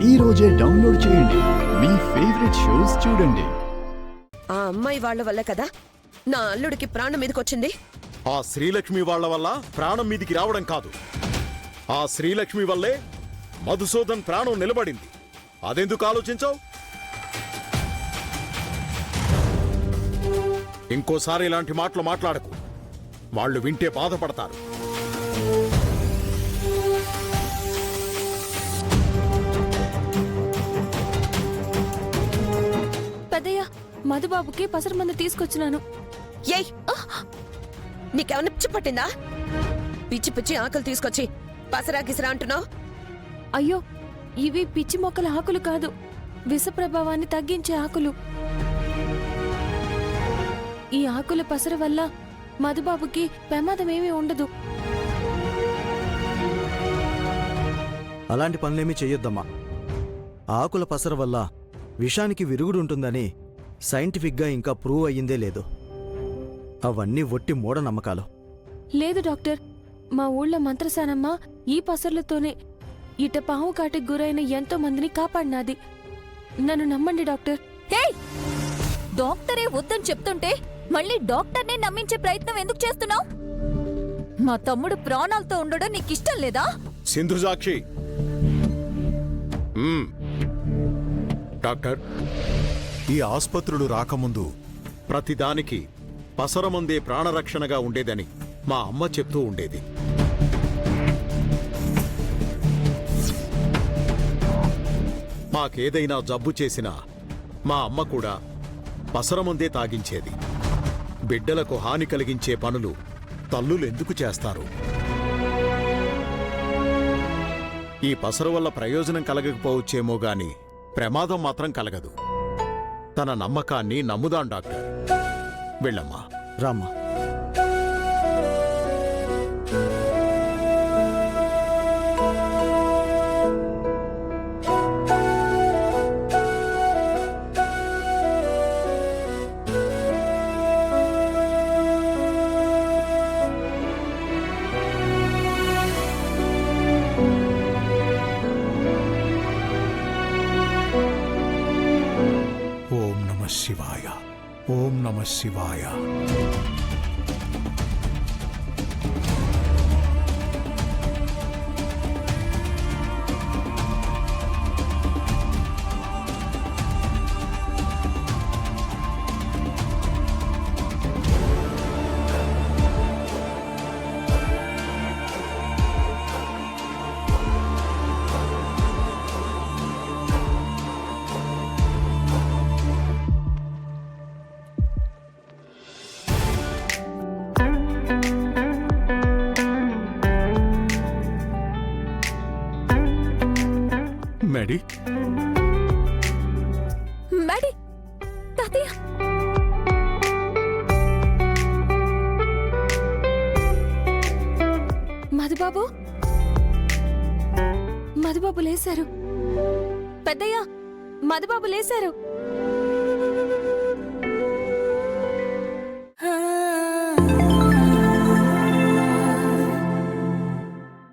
ఈ రోజే డౌన్లోడ్ చేయండి. మీ ఫేవరెట్ షోస్ చూడండి. ఆ అమ్మాయి వాళ్ళ వల్ల కదా నా అల్లుడికి ప్రాణం మీదకొచ్చింది. ఆ శ్రీలక్ష్మి వాళ్ల వల్ల ప్రాణం మీదికి రావడం కాదు, ఆ శ్రీలక్ష్మి వల్లే మధుసూదన్ ప్రాణం నిలబడింది. అదెందుకు ఆలోచించావు? ఇంకోసారి ఇలాంటి మాటలు మాట్లాడకు, వాళ్ళు వింటే బాధపడతారు. పెద్దయ్య, మధుబాబుకి పసరు మందు తీసుకొచ్చినాను. ఏయ్, నీకేమన్నా పిచ్చి పట్టిందా? పిచ్చి పిచ్చి ఆకులు తీసుకొచ్చి పసరా గిసరా అంటున్నావు. అయ్యో, ఇవి పిచ్చి మొక్కల ఆకులు కాదు, విష ప్రభావాన్ని తగ్గించే ఆకులు. ఈ ఆకుల పసరు వల్ల మధుబాబుకి ప్రమాదమేమీ ఉండదు. అలాంటి పనులేమీ చెయ్యొద్దమ్మా. ఆకుల పసర వల్ల విషానికి విరుగుడుంటుందని సైంటిఫిక్గా ఇంకా ప్రూవ్ అయ్యిందే లేదు. అవన్నీ ఒట్టి మూఢనమ్మకాలు. లేదు డాక్టర్, మా ఊళ్ళో మంత్రసానమ్మ ఈ పసర్లతోనే ఇట పాము కాటికి గురైన ఎంతో మందిని కాపాడినాది. నన్ను నమ్మండి డాక్టర్. డాక్టరే వద్దని చెప్తుంటే మళ్ళీ డాక్టర్నే నమ్మించే ప్రయత్నం ఎందుకు చేస్తున్నావు? మా తమ్ముడు ప్రాణాలతో ఉండడం నీకిష్టం లేదా? సింధుజాక్షి, డాక్టర్, ఈ ఆస్పత్రులు రాకముందు ప్రతిదానికి పసరమందే ప్రాణరక్షణగా ఉండేదని మా అమ్మ చెప్తూ ఉండేది. మాకేదైనా జబ్బు చేసినా మా అమ్మ కూడా పసరమందే తాగించేది. బిడ్డలకు హాని కలిగించే పనులు తల్లులెందుకు చేస్తారు? ఈ పసరు వల్ల ప్రయోజనం కలగకపోవచ్చేమో గాని ప్రమాదం మాత్రం కలగదు. తన నమ్మకాన్ని నమ్ముదాం డాక్టర్. వెళ్ళమ్మా. రామ్మా. ఓం నమః శివాయ, ఓం నమః శివాయ. మేడీ, మేడీ, తాతయ్య, మధుబాబు, మధుబాబు లేశారు. పెద్దయ్య, మధుబాబు లేశారు.